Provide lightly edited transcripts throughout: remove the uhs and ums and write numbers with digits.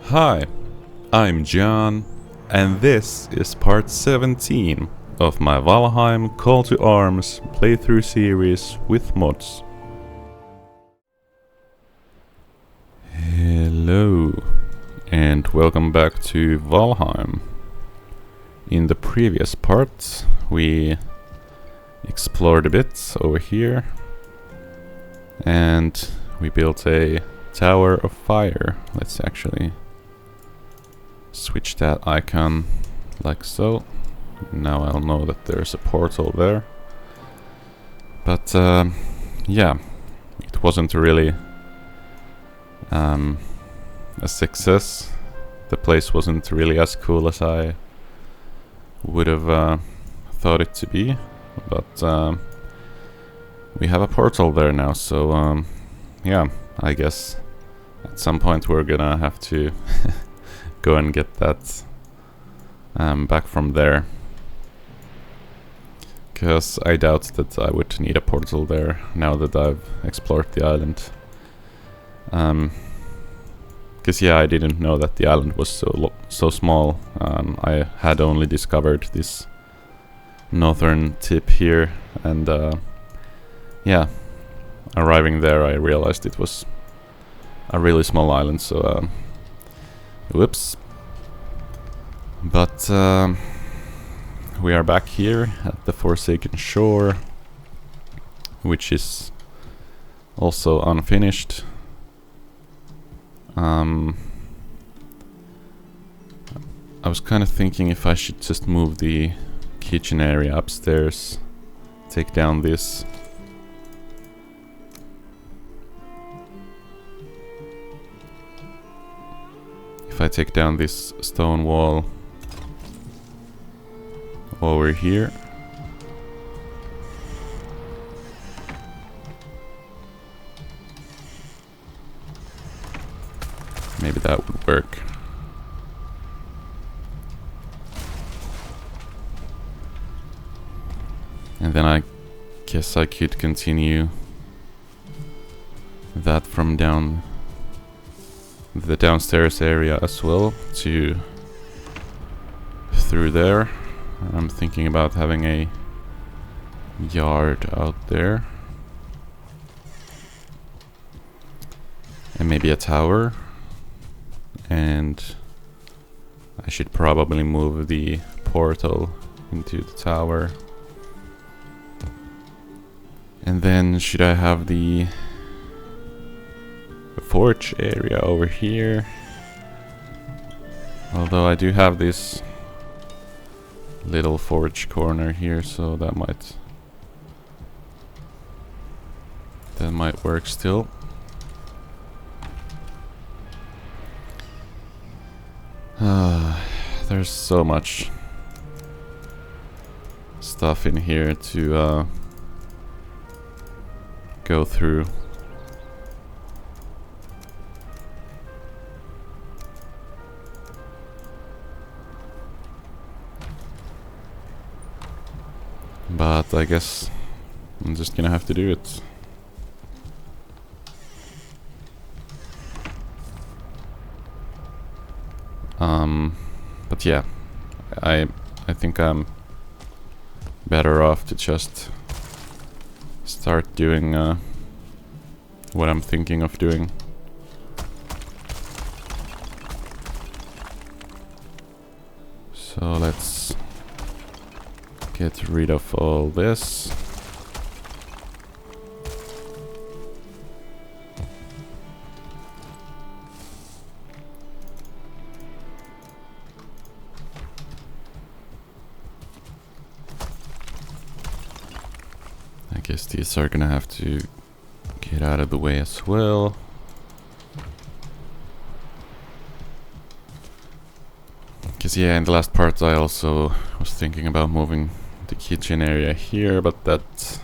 Hi, I'm John, and this is part 17 of my Valheim Call to Arms playthrough series with mods. Hello, and welcome back to Valheim. In the previous part, we explored a bit over here, and we built a Tower of Fire. Let's actually switch that icon like so. Now I'll know that there's a portal there. But yeah, it wasn't really a success. The place wasn't really as cool as I would have thought it to be. But we have a portal there now, so yeah, I guess at some point we're gonna have to go and get that back from there, because I doubt that I would need a portal there now that I've explored the island. Because yeah, I didn't know that the island was so small. I had only discovered this northern tip here, and yeah, arriving there I realized it was a really small island, so whoops. But we are back here at the Forsaken Shore, which is also unfinished. I was kind of thinking if I should just move the kitchen area upstairs, take down this. If I take down this stone wall over here, maybe that would work. And then I guess I could continue that from down the downstairs area as well to through there. I'm thinking about having a yard out there and maybe a tower, and I should probably move the portal into the tower. And then should I have the forge area over here? Although I do have this little forge corner here, so that might work still. There's so much stuff in here to go through. But I guess I'm just gonna have to do it. But yeah, I think I'm better off to just start doing what I'm thinking of doing. So let's get rid of all this. I guess these are gonna have to get out of the way as well. Because yeah, in the last part I also was thinking about moving the kitchen area here, but that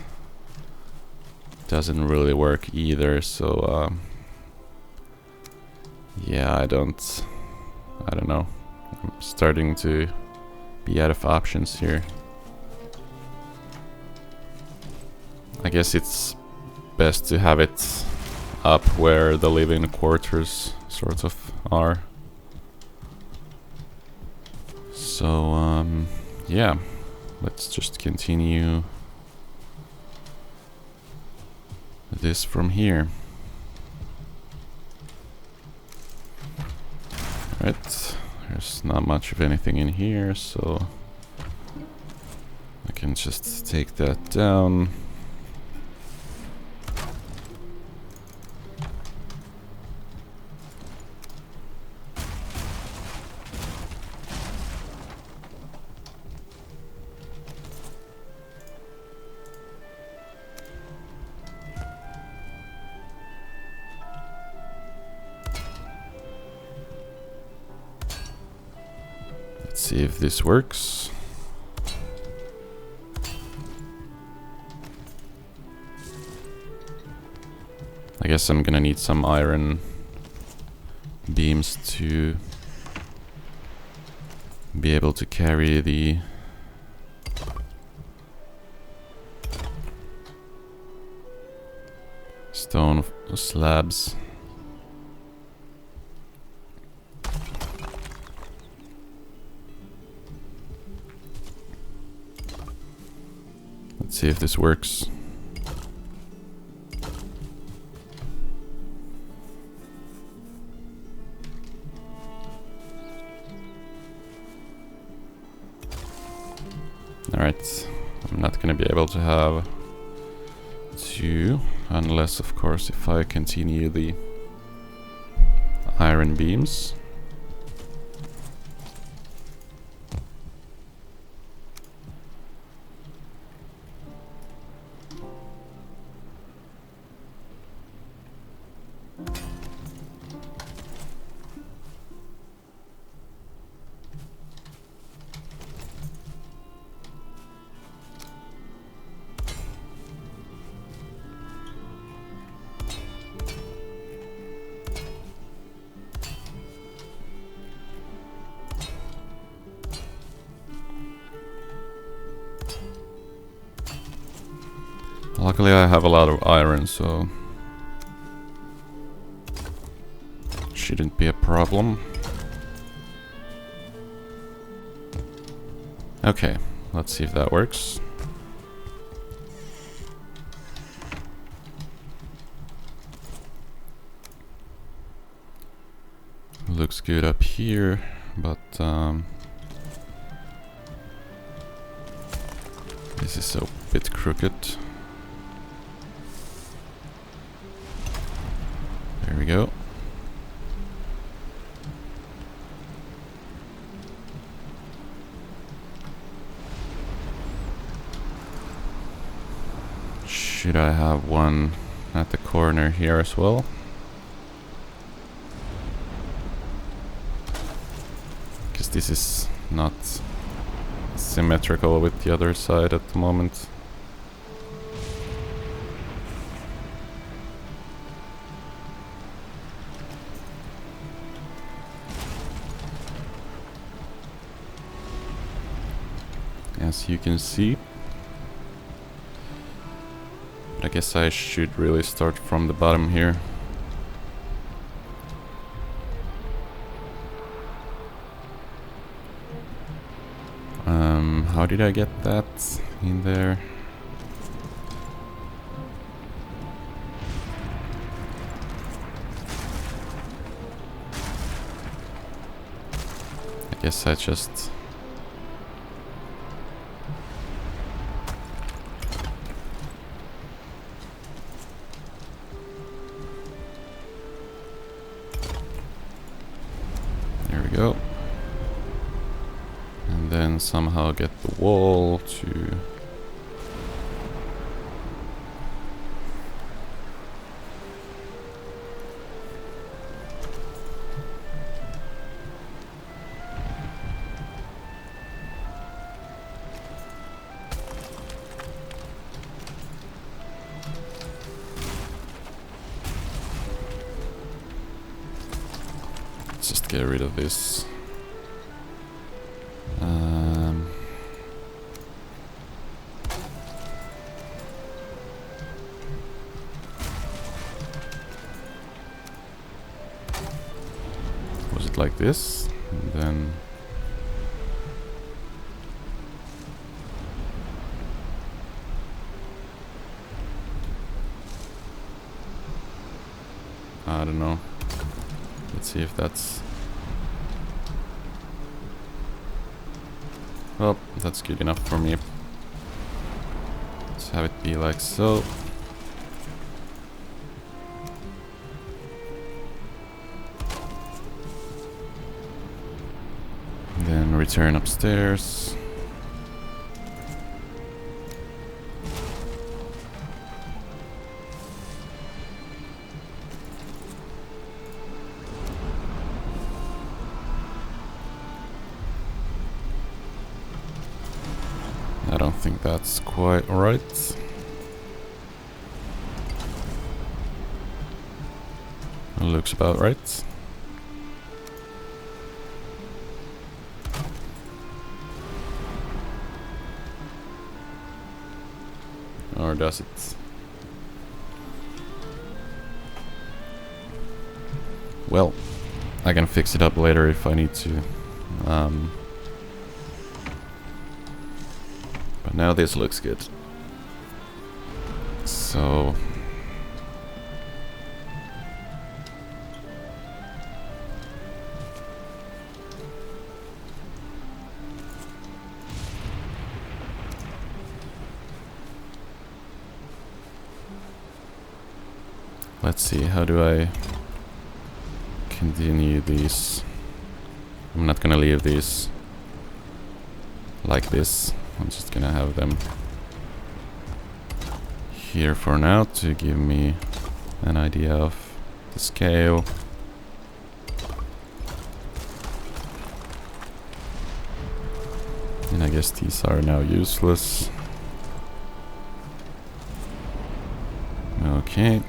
doesn't really work either, so yeah, I don't know. I'm starting to be out of options here. I guess it's best to have it up where the living quarters sort of are. So, yeah, let's just continue this from here. Right, there's not much of anything in here, so I can just take that down. Let's see if this works. I guess I'm gonna need some iron beams to be able to carry the stone slabs. Let's see if this works. Alright, I'm not gonna be able to have two, unless of course if I continue the iron beams. Luckily I have a lot of iron, so shouldn't be a problem. Okay, let's see if that works. Looks good up here, but this is a bit crooked. There we go. Should I have one at the corner here as well? Because this is not symmetrical with the other side at the moment. As you can see. But I guess I should really start from the bottom here. How did I get that in there? I guess I just... There we go. And then somehow get the wall to... Let's just get rid of this. Was it like this? And then I don't know. Let's see if that's... Well, that's good enough for me. Let's have it be like so. Then return upstairs. I don't think that's quite right. Looks about right. Or does it? Well, I can fix it up later if I need to. But now this looks good. So... let's see, how do I continue these? I'm not gonna leave these like this. I'm just gonna have them here for now to give me an idea of the scale. And I guess these are now useless. Okay.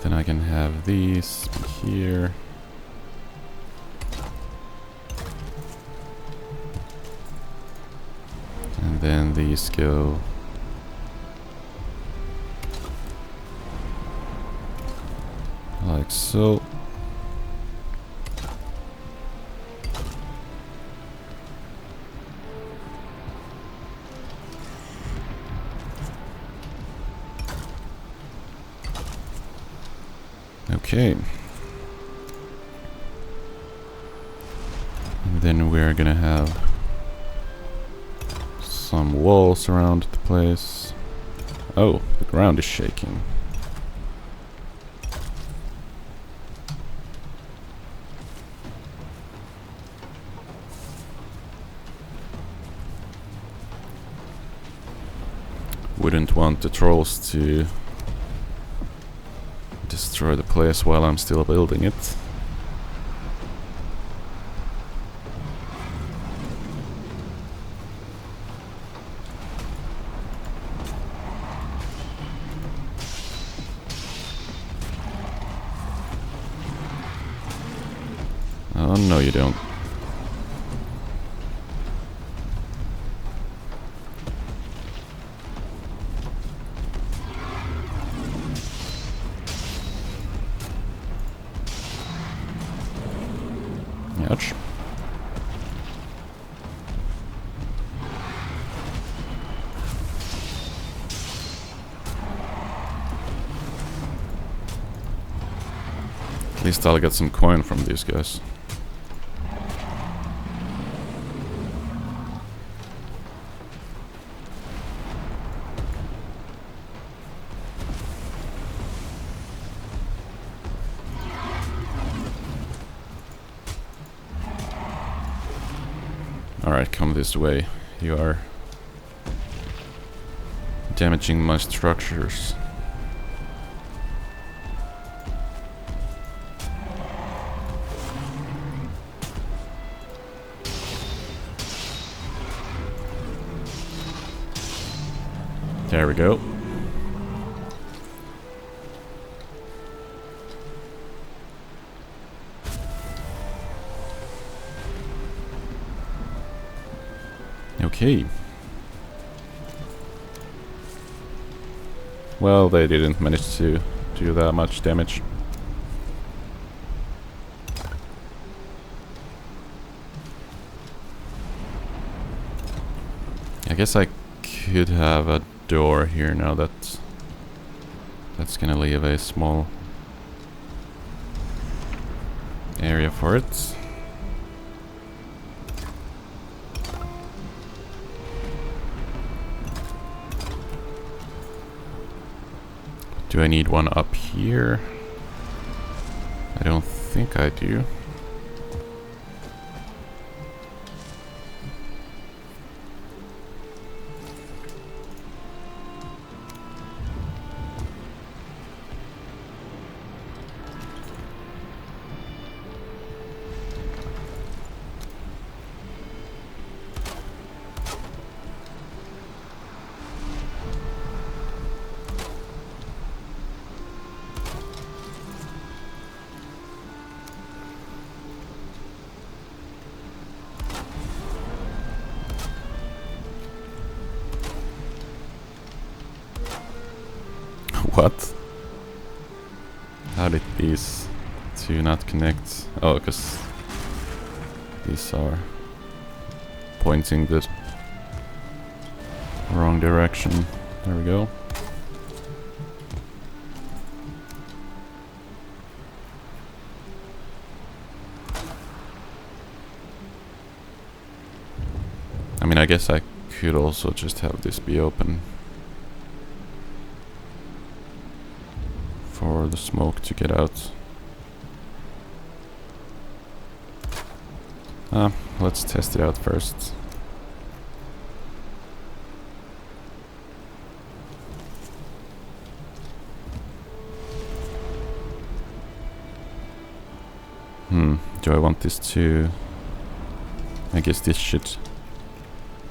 Then I can have these here. And then these go like so. Okay. And then we're gonna have some walls around the place. Oh, the ground is shaking. Wouldn't want the trolls to destroy the place while I'm still building it. Oh, no you don't. Ouch. At least I'll get some coin from these guys. Alright, come this way. You are damaging my structures. There we go. Okay. Well, they didn't manage to do that much damage. guess I could have a door here now that that's gonna leave a small area for it. Do I need one up here? I don't think I do. What? How did these two not connect? Oh, because these are pointing the wrong direction. There we go. I mean, I guess I could also just have this be open for the smoke to get out. Let's test it out first. Do I want this to... I guess this should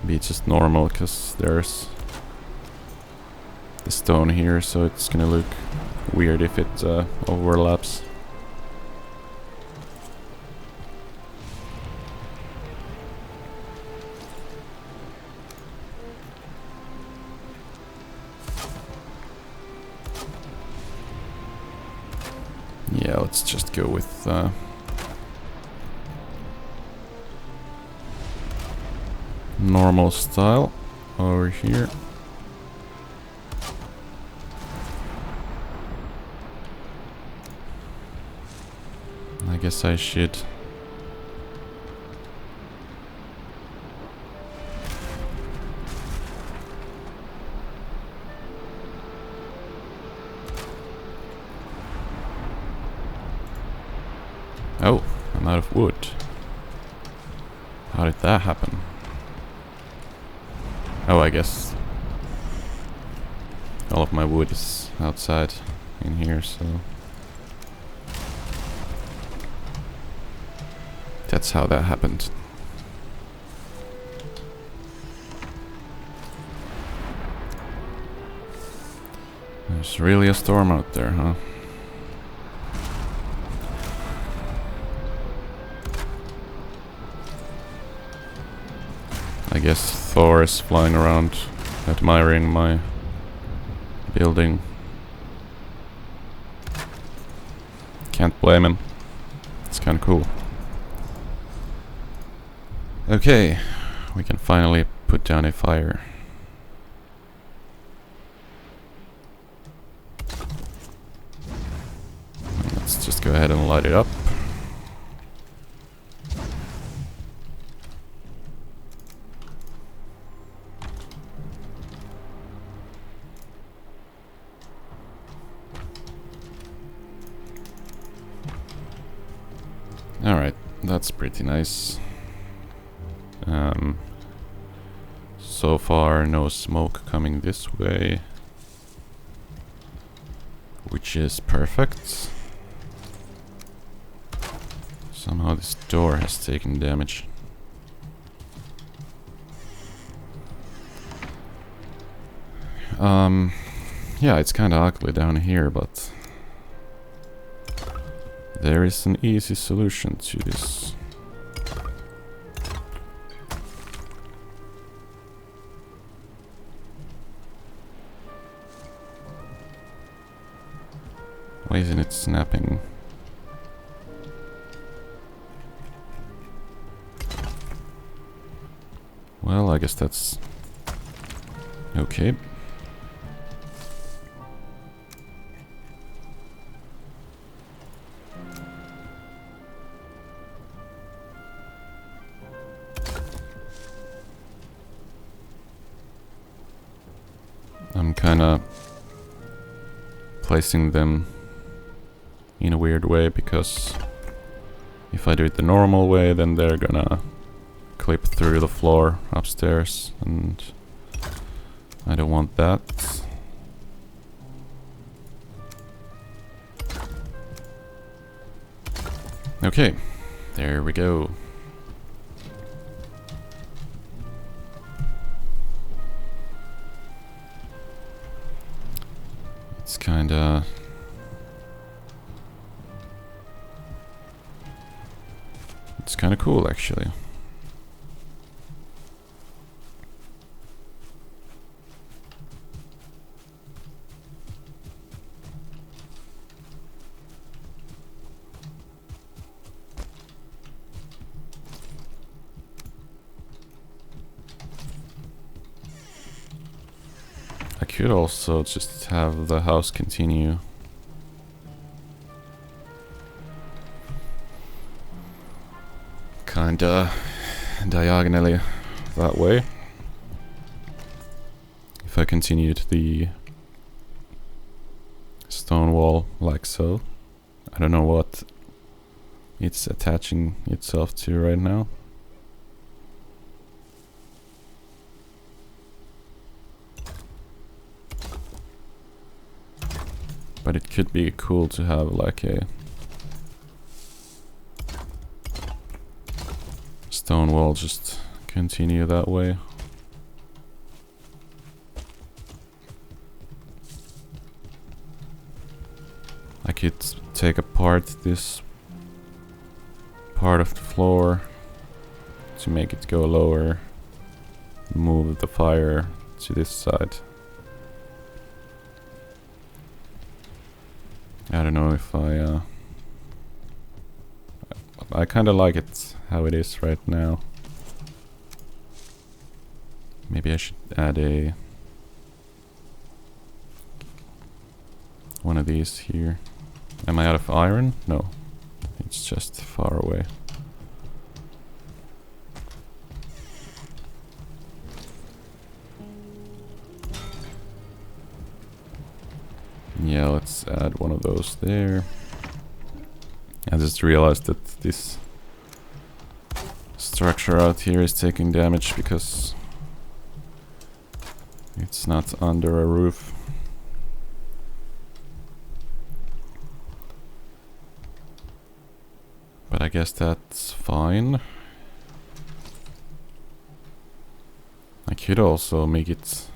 be just normal, because there's the stone here, so it's gonna look weird if it overlaps. Yeah, let's just go with normal style over here. I guess I should oh, I'm out of wood. How did that happen? Oh, I guess all of my wood is outside in here, so that's how that happened. There's really a storm out there, huh? I guess Thor is flying around admiring my building. Can't blame him. It's kind of cool. Okay, we can finally put down a fire. Let's just go ahead and light it up. Alright, that's pretty nice. So far no smoke coming this way, which is perfect. Somehow this door has taken damage. Yeah, it's kinda ugly down here, but there is an easy solution to this. Why isn't it snapping? Well, I guess that's Okay. I'm kinda placing them in a weird way, because if I do it the normal way, then they're gonna clip through the floor upstairs, and I don't want that. Okay, there we go. It's kinda... It's kinda cool, actually. I could also just have the house continue. Kinda diagonally that way. If I continued the stone wall like so. I don't know what it's attaching itself to right now. But it could be cool to have like a stone wall just continue that way. I could take apart this part of the floor to make it go lower, move the fire to this side. I don't know if I kinda like it how it is right now. Maybe I should add one of these here. Am I out of iron? No, it's just far away. Yeah, let's add one of those there. I just realized that this structure out here is taking damage because it's not under a roof. But I guess that's fine. I could also make it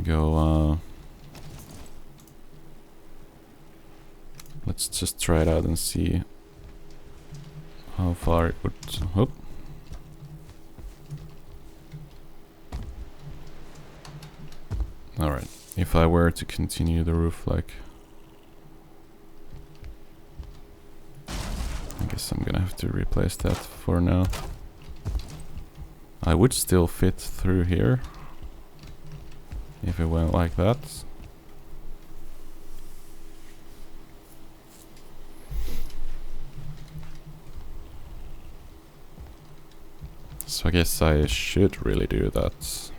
go, let's just try it out and see how far it would... Oh. Alright, if I were to continue the roof like... I guess I'm gonna have to replace that for now. I would still fit through here if it went like that. So I guess I should really do that.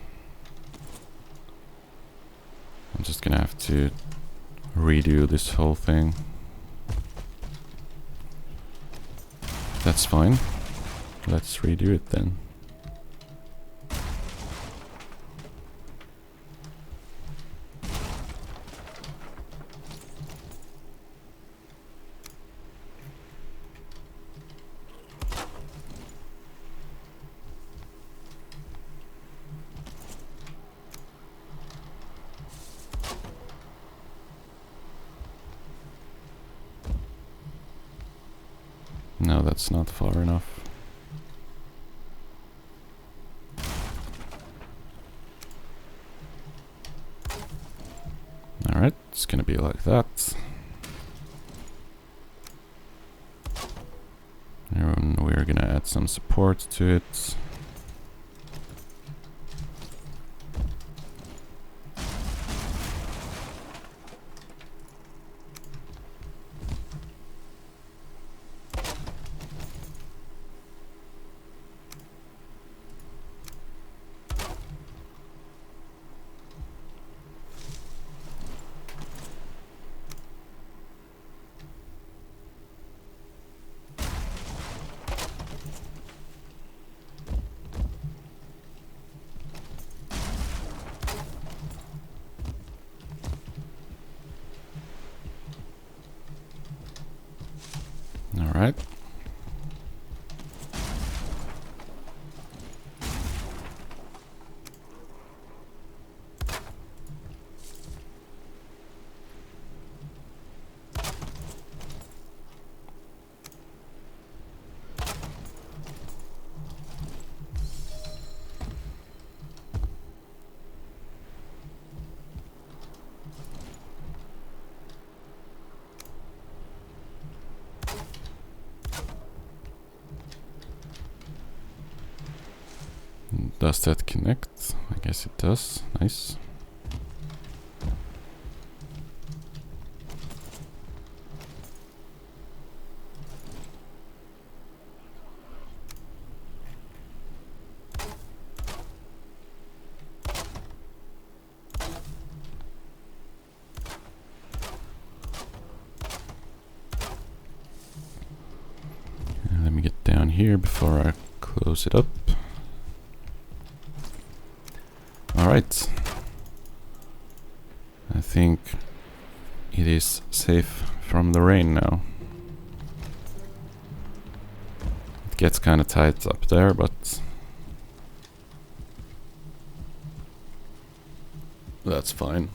I'm just gonna have to redo this whole thing. That's fine. Let's redo it then. No, that's not far enough. Alright, it's gonna be like that. And we're gonna add some support to it. Alright. Does that connect? I guess it does. Nice. And let me get down here before I close it up. Alright, I think it is safe from the rain now. It gets kind of tight up there, but that's fine.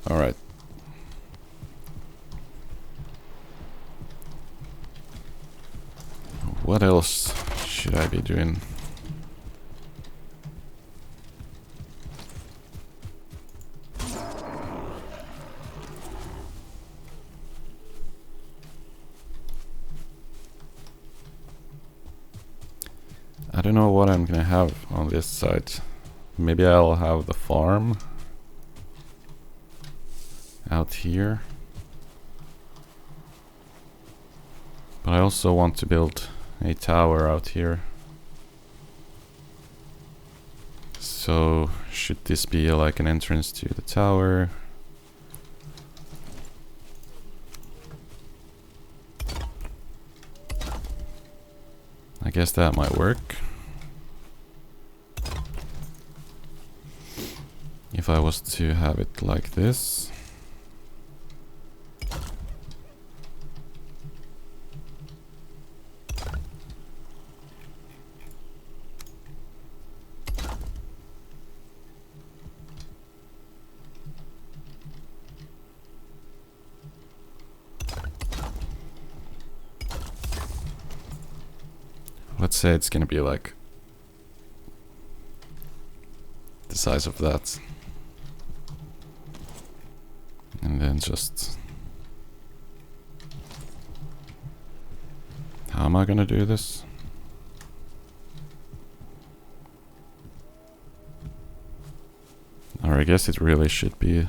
Alright. What else should I be doing? I don't know what I'm gonna have on this side. Maybe I'll have the farm out here. But I also want to build a tower out here. So should this be like an entrance to the tower? I guess that might work. If I was to have it like this. Let's say it's gonna be like the size of that. And then just... How am I gonna do this? Or I guess it really should be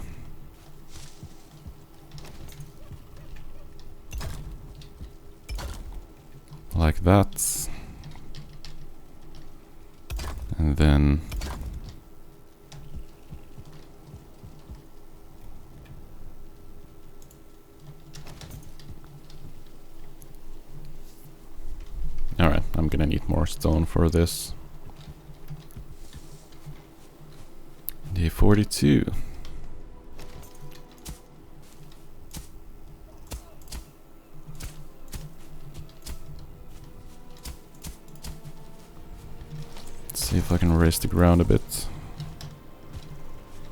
like that. And then alright, I'm gonna need more stone for this. Day 42. See if I can raise the ground a bit,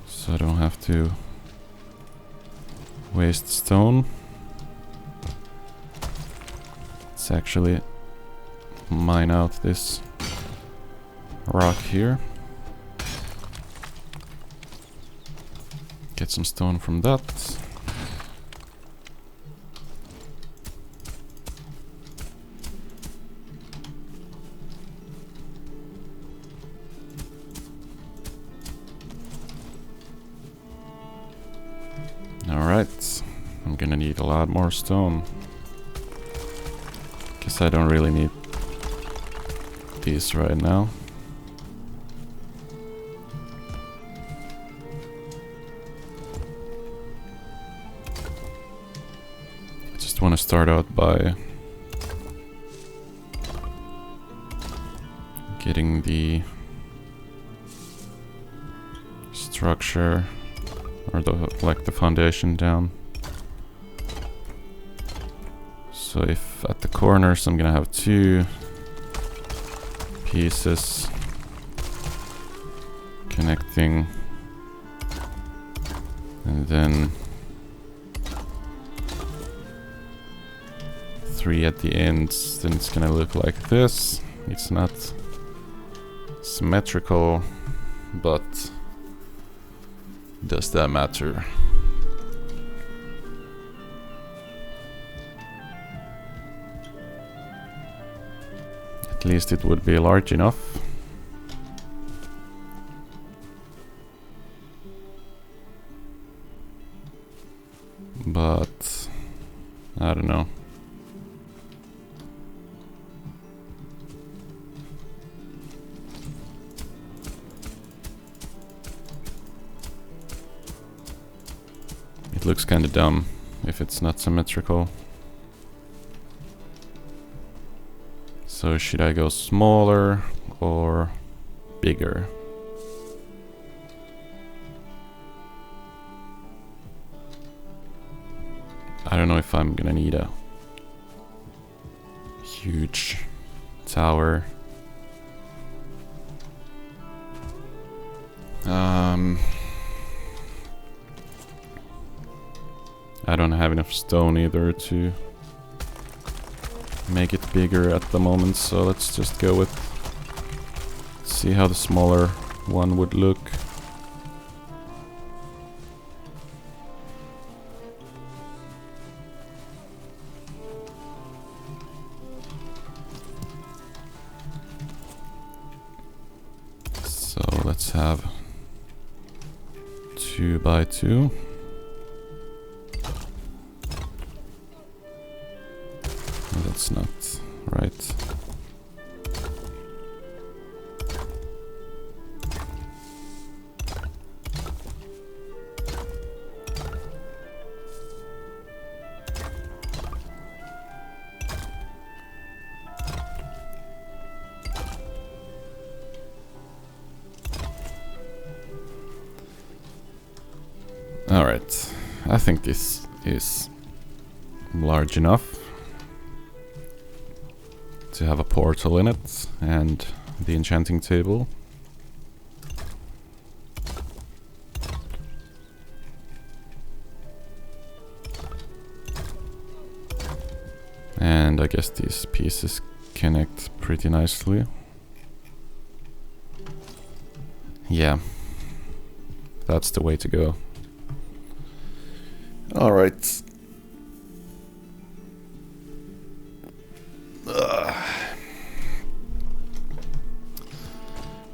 so I don't have to waste stone. Let's actually mine out this rock here. Get some stone from that. Alright, I'm gonna need a lot more stone. Guess I don't really need these right now. I just want to start out by getting the structure or like the foundation down. So if at the corners I'm gonna have 2 pieces connecting, and then 3 at the ends, then it's gonna look like this. It's not symmetrical, but does that matter? At least it would be large enough. But I don't know. It looks kind of dumb if it's not symmetrical. So should I go smaller or bigger? I don't know if I'm gonna need a huge tower. I don't have enough stone either to make it bigger at the moment, so let's just go with, see how the smaller one would look. So let's have 2 by 2. That's not right. All right, I think this is large enough to have a portal in it and the enchanting table. And I guess these pieces connect pretty nicely. Yeah, that's the way to go. All right.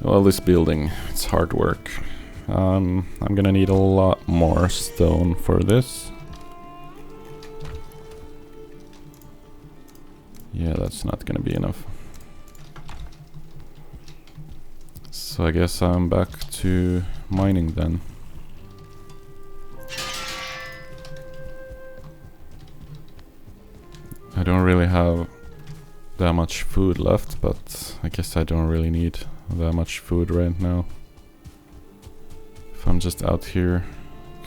Well, this building, it's hard work. I'm gonna need a lot more stone for this. Yeah, that's not gonna be enough. So I guess I'm back to mining then. I don't really have that much food left, but I guess I don't really need that much food right now. If I'm just out here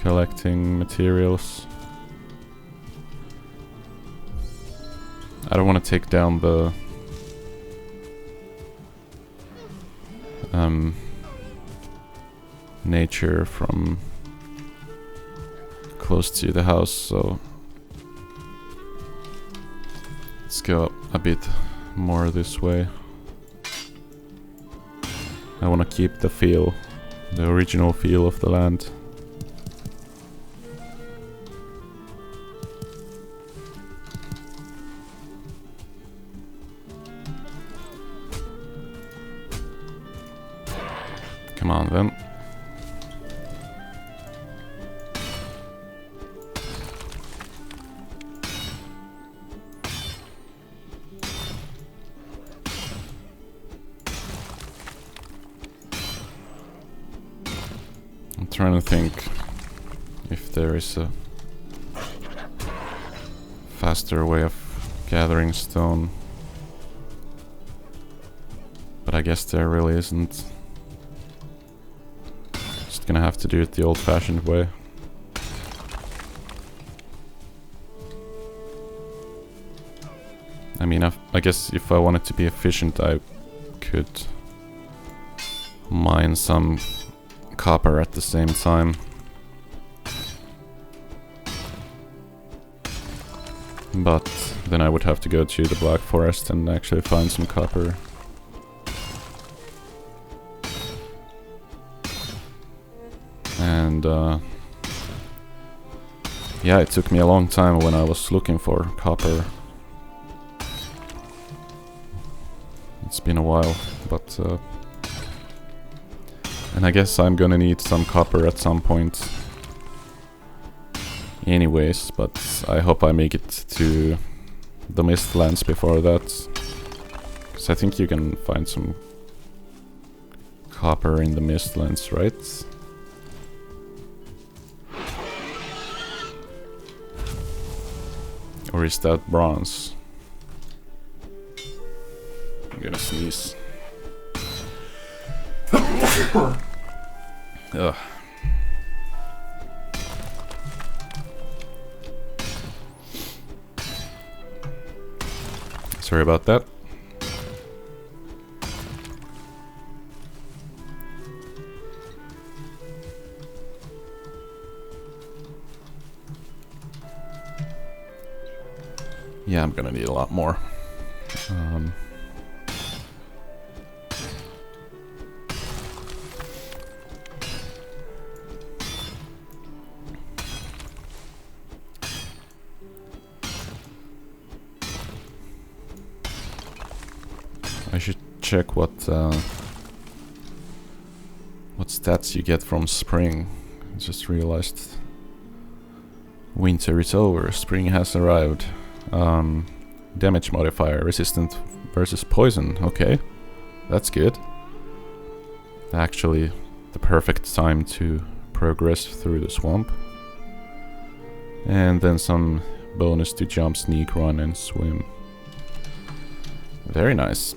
collecting materials. I don't want to take down the nature from close to the house, so let's go a bit more this way. I want to keep the feel, the original feel of the land. Come on then. I'm trying to think if there is a faster way of gathering stone, but I guess there really isn't. Just gonna have to do it the old-fashioned way. mean, I guess if I wanted to be efficient, I could mine some copper at the same time. But then I would have to go to the Black Forest and actually find some copper. And yeah, it took me a long time when I was looking for copper. It's been a while, but and I guess I'm gonna need some copper at some point anyways, but I hope I make it to the Mistlands before that, because I think you can find some copper in the Mistlands, right? Or is that bronze? I'm gonna sneeze. Ugh. Sorry about that. Yeah, I'm gonna need a lot more. I should check what stats you get from spring. I just realized winter is over, spring has arrived. Damage modifier, resistant versus poison. Okay, that's good. Actually, the perfect time to progress through the swamp. And then some bonus to jump, sneak, run, and swim. Very nice.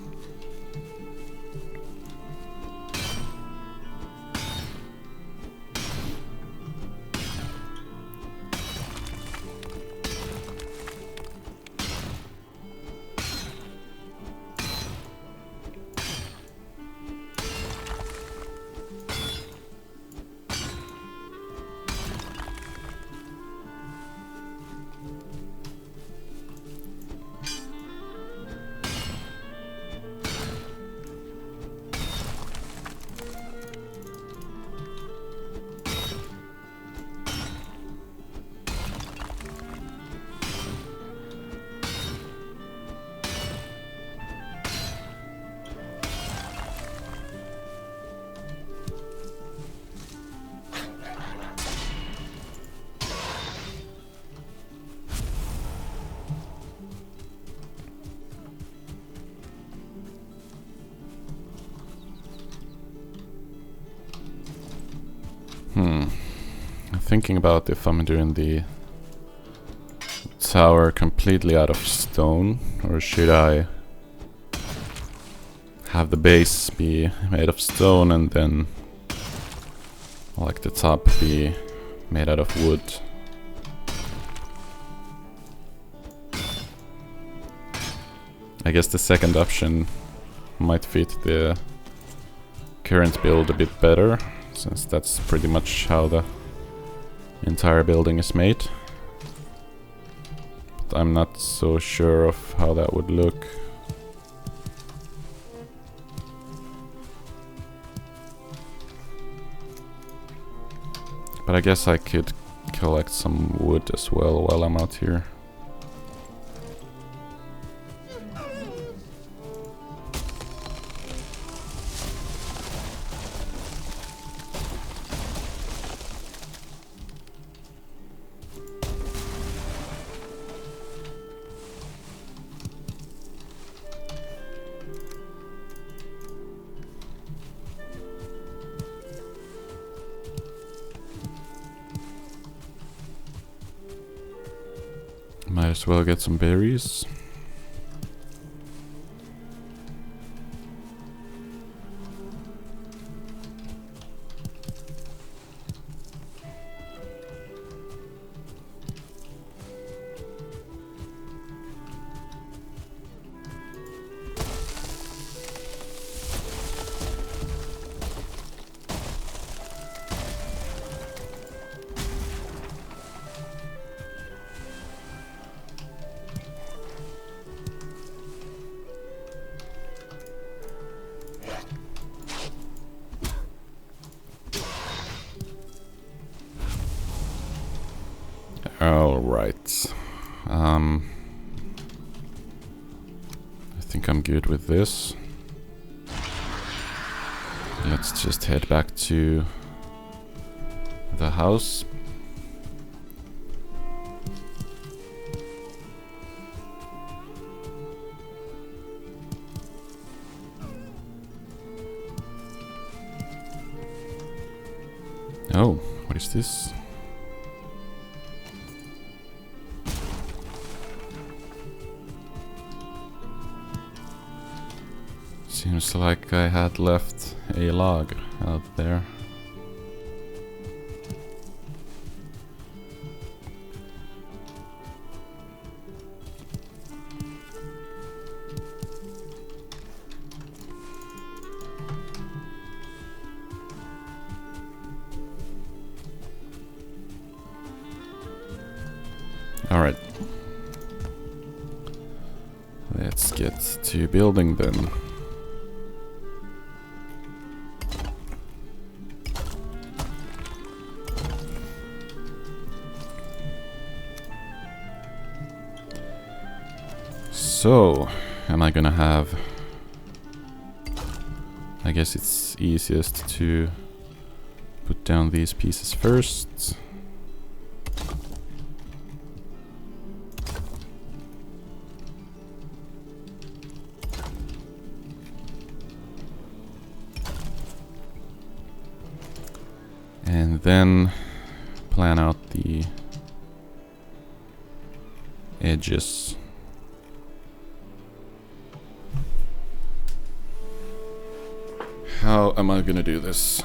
Thinking about if I'm doing the tower completely out of stone, or should I have the base be made of stone and then like the top be made out of wood. I guess the second option might fit the current build a bit better, since that's pretty much how the entire building is made. But I'm not so sure of how that would look. But I guess I could collect some wood as well while I'm out here. Might as well get some berries. good with this. Let's just head back to the house. Oh, what is this? Seems like I had left a log out there. Alright. Let's get to building then. So, am I gonna have... I guess it's easiest to put down these pieces first. And then plan out the edges. How am I gonna do this?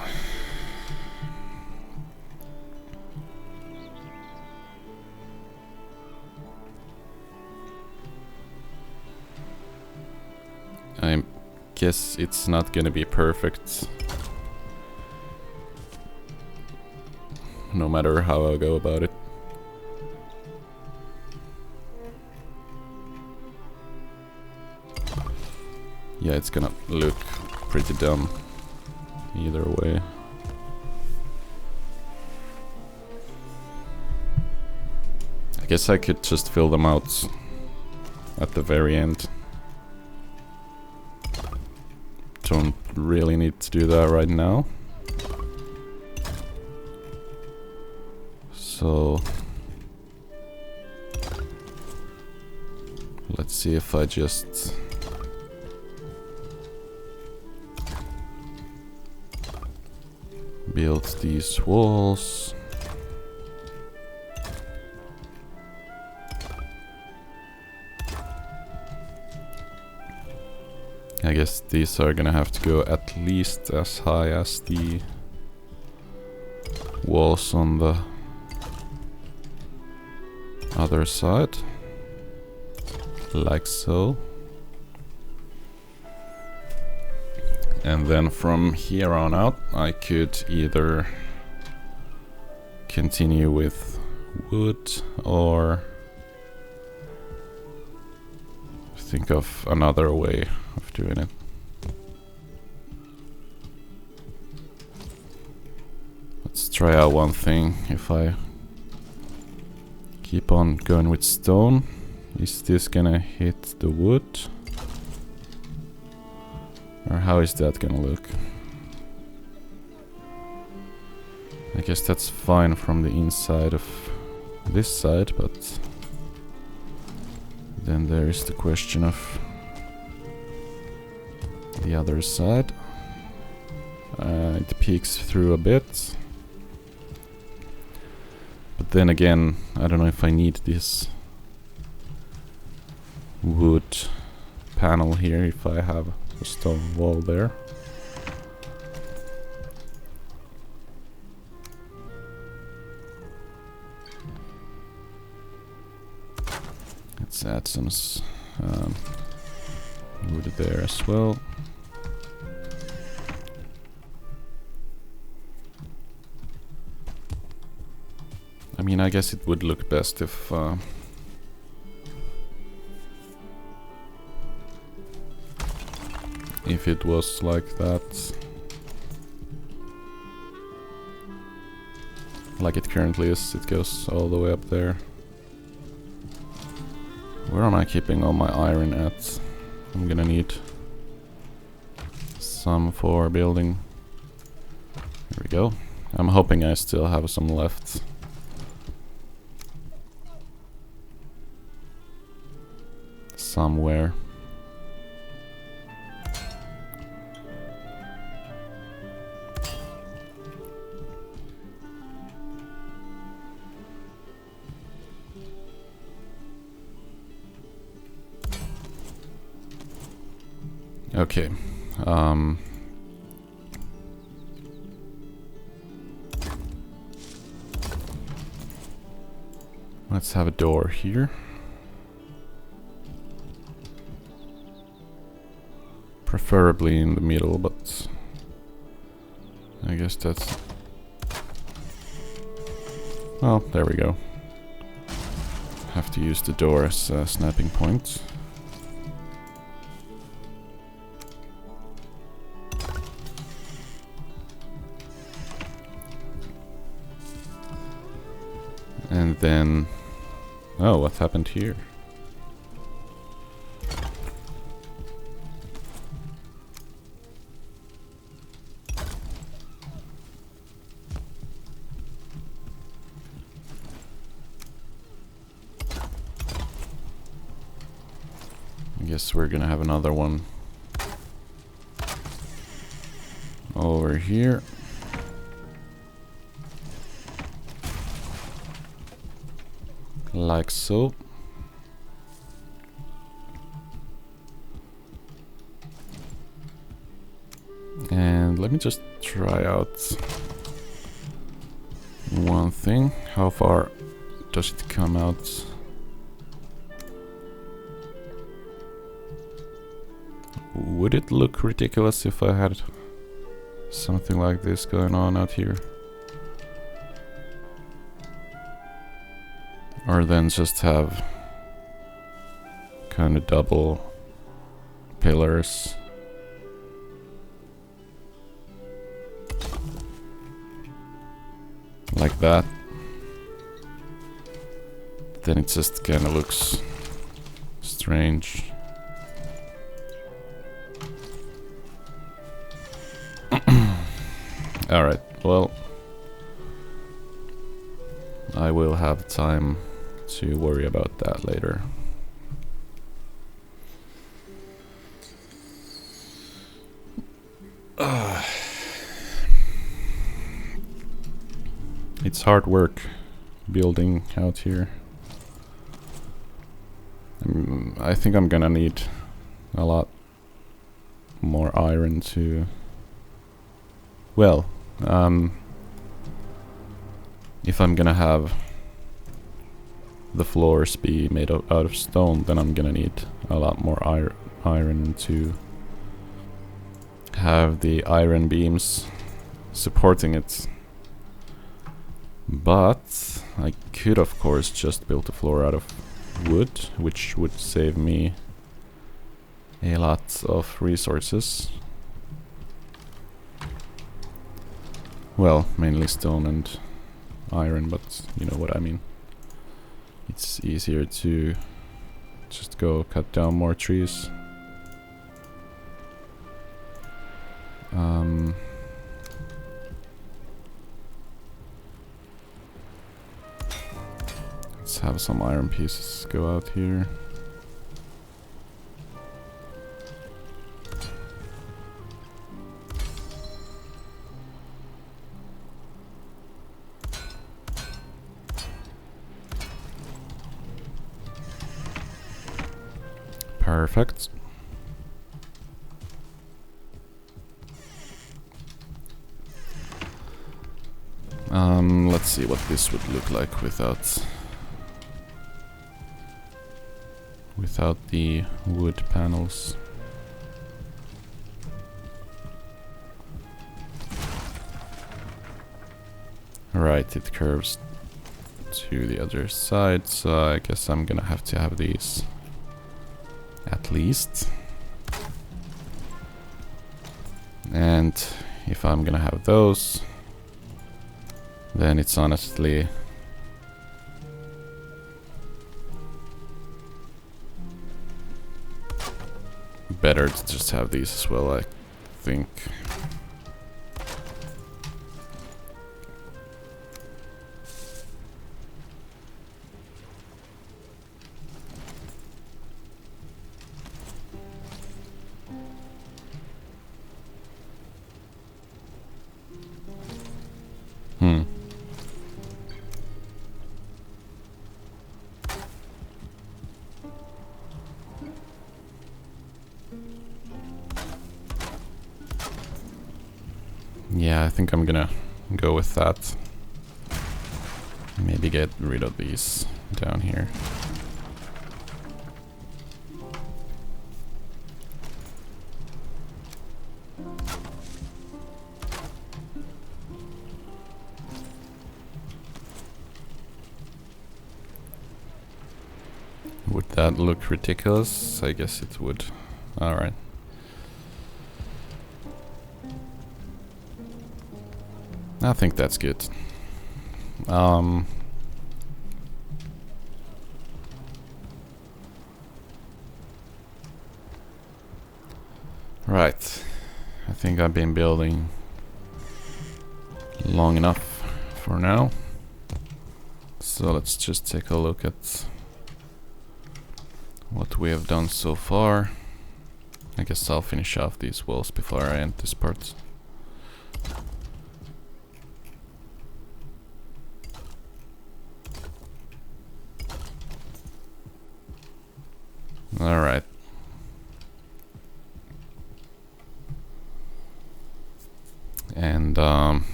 I guess it's not gonna be perfect, no matter how I go about it. Yeah, it's gonna look pretty dumb either way. I guess I could just fill them out at the very end. Don't really need to do that right now. So let's see if I just build these walls. I guess these are gonna have to go at least as high as the walls on the other side, like so. And then from here on out, I could either continue with wood or think of another way of doing it. Let's try out one thing. If I keep on going with stone, is this gonna hit the wood? Or how is that gonna look? I guess that's fine from the inside of this side, but then there is the question of the other side. It peeks through a bit. But then again, I don't know if I need this wood panel here if I have a stone wall there. Let's add some wood there as well. I mean, I guess it would look best if it was like that, like it currently is. It goes all the way up there. Where am I keeping all my iron at? I'm gonna need some for building. There we go. I'm hoping I still have some left. Somewhere. Okay. Let's have a door here. Preferably in the middle, but I guess that's... Well, there we go. Have to use the door as a snapping point. And then... Oh, what happened here? I guess we're gonna have another one over here. Like so. And let me just try out one thing. How far does it come out? Would it look ridiculous if I had something like this going on out here? Or then just have kind of double pillars. Like that. Then it just kind of looks strange. Alright, well, I will have time to worry about that later. It's hard work building out here. I think I'm gonna need a lot more iron to... Well, if I'm gonna have the floors be made out of stone, then I'm gonna need a lot more iron to have the iron beams supporting it. But I could of course just build the floor out of wood, which would save me a lot of resources. Well, mainly stone and iron, but you know what I mean. It's easier to just go cut down more trees. Let's have some iron pieces go out here. Perfect. Let's see what this would look like without the wood panels. Right, it curves to the other side, so I guess I'm gonna have to have these at least. And if I'm gonna have those, then it's honestly better to just have these as well, I think. Yeah, I think I'm gonna go with that. Maybe get rid of these down here. Would that look ridiculous? I guess it would. Alright. I think that's good. Right. I think I've been building long enough for now. So let's just take a look at what we have done so far. I guess I'll finish off these walls before I end this part. Alright. And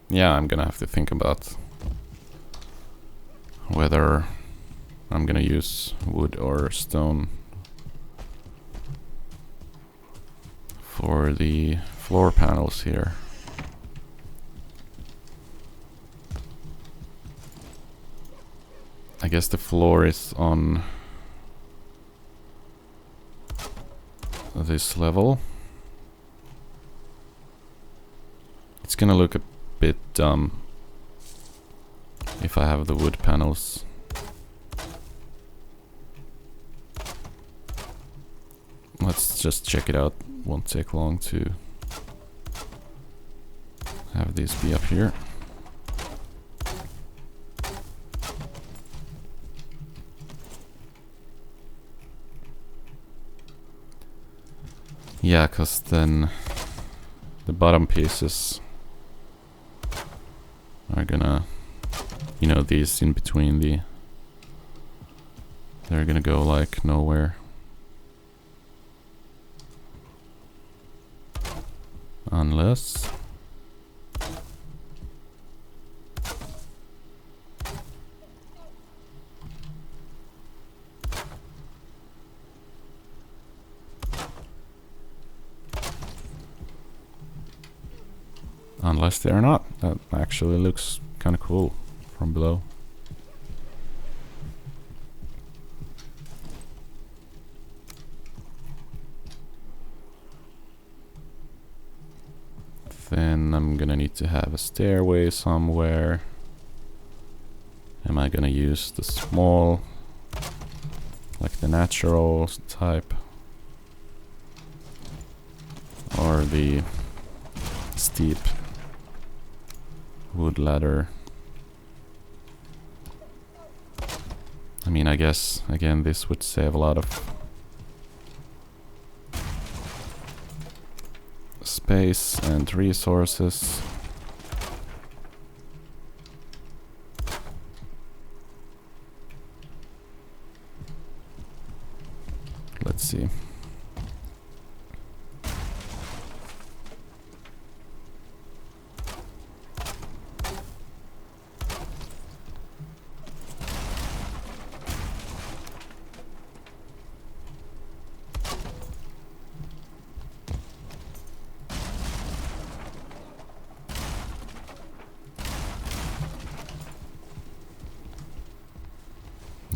yeah, I'm gonna have to think about whether I'm gonna use wood or stone for the floor panels here. I guess the floor is on this level. It's gonna look a bit dumb if I have the wood panels. Let's just check it out. Won't take long to have these be up here. Yeah, cause then the bottom pieces are gonna, you know, these in between they're gonna go like nowhere. Unless they're not. That actually looks kind of cool from below. Then I'm gonna need to have a stairway somewhere. Am I gonna use the small, like the natural type, or the steep wood ladder? I mean, I guess again this would save a lot of space and resources. Let's see.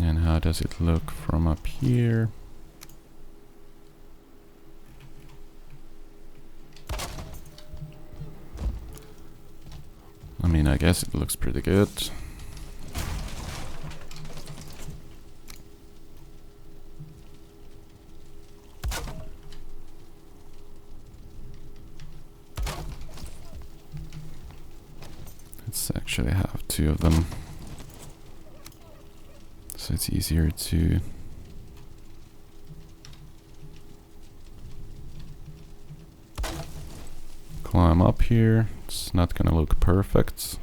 And how does it look from up here? I mean, I guess it looks pretty good. actually have two of them, so it's easier to climb up here. It's not gonna look perfect.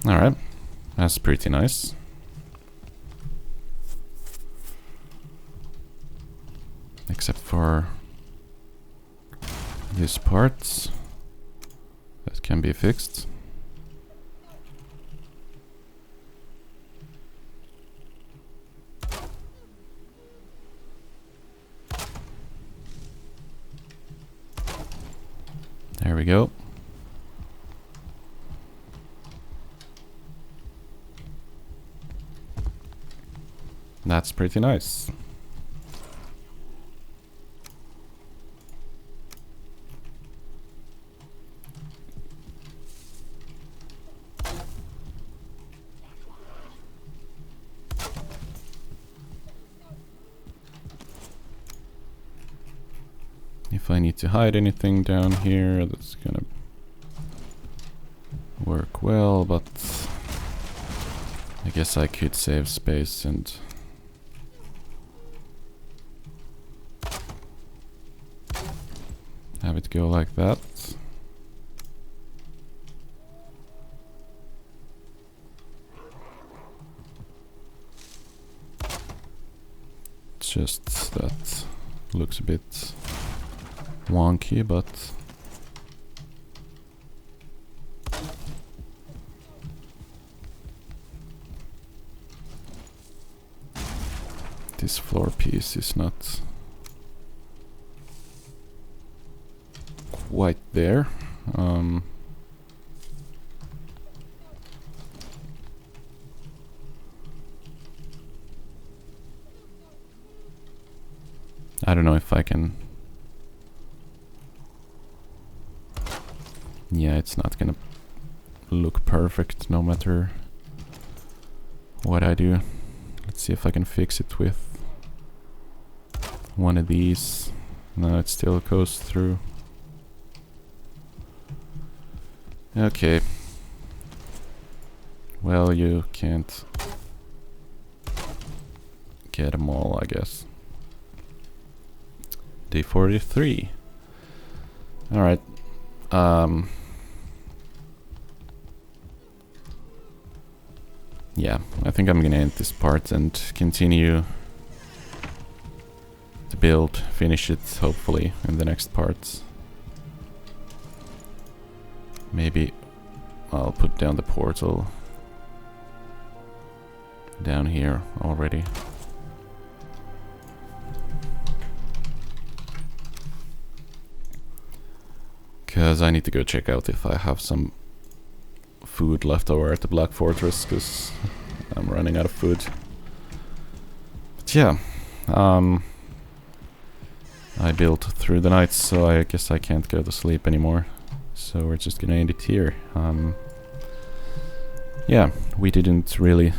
Alright, that's pretty nice. Except for these parts that can be fixed. There we go. That's pretty nice. If I need to hide anything down here, that's gonna work well, but I guess I could save space and have it go like that. It's just that looks a bit wonky, but this floor piece is not quite there. I don't know if I can. Yeah, it's not gonna look perfect no matter what I do. Let's see if I can fix it with one of these. No, it still goes through. Okay. Well, you can't get them all, I guess. Day 43. Alright. Yeah, I think I'm gonna end this part and continue to build, finish it hopefully in the next parts. Maybe I'll put down the portal down here already. Because I need to go check out if I have some food left over at the Black Fortress, because I'm running out of food. But yeah, I built through the night, so I guess I can't go to sleep anymore. So we're just gonna end it here. Yeah, we didn't really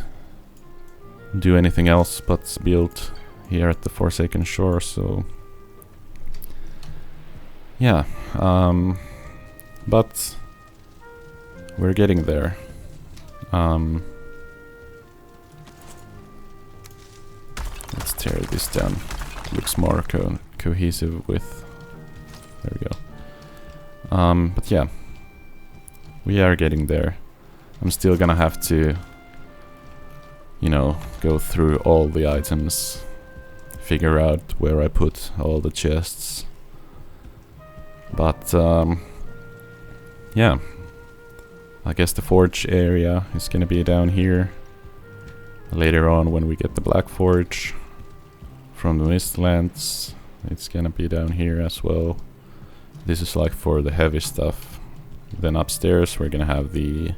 do anything else but build here at the Forsaken Shore, so yeah, but we're getting there. Let's tear this down. It looks more cohesive with. There we go. But yeah, we are getting there. I'm still gonna have to, you know, go through all the items, figure out where I put all the chests. But yeah, I guess the forge area is gonna be down here later on when we get the Black Forge from the Mistlands. It's gonna be down here as well. This is like for the heavy stuff. Then upstairs we're gonna have the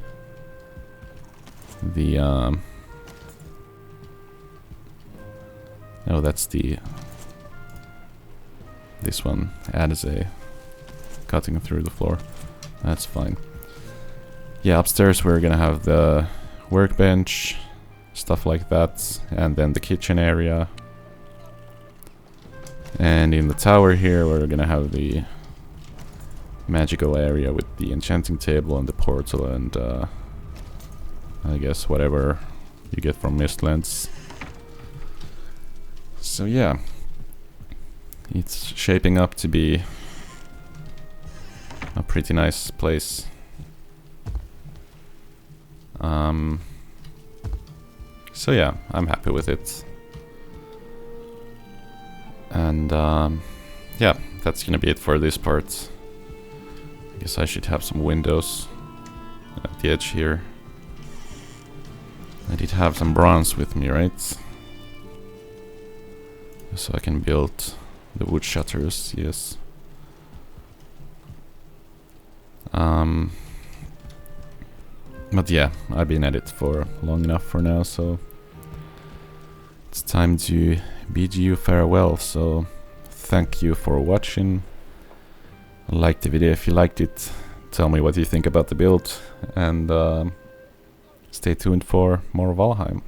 oh, that's this one adds a cutting through the floor. That's fine. Yeah, upstairs we're gonna have the workbench, stuff like that, and then the kitchen area. And in the tower here we're gonna have the magical area with the enchanting table and the portal and I guess whatever you get from Mistlands. So yeah, it's shaping up to be a pretty nice place. So yeah, I'm happy with it. And yeah, that's gonna be it for this part. I guess I should have some windows at the edge here. I did have some bronze with me, right? So I can build the wood shutters, yes. But yeah, I've been at it for long enough for now, so it's time to bid you farewell. So thank you for watching. Like the video if you liked it, tell me what you think about the build, and stay tuned for more Valheim.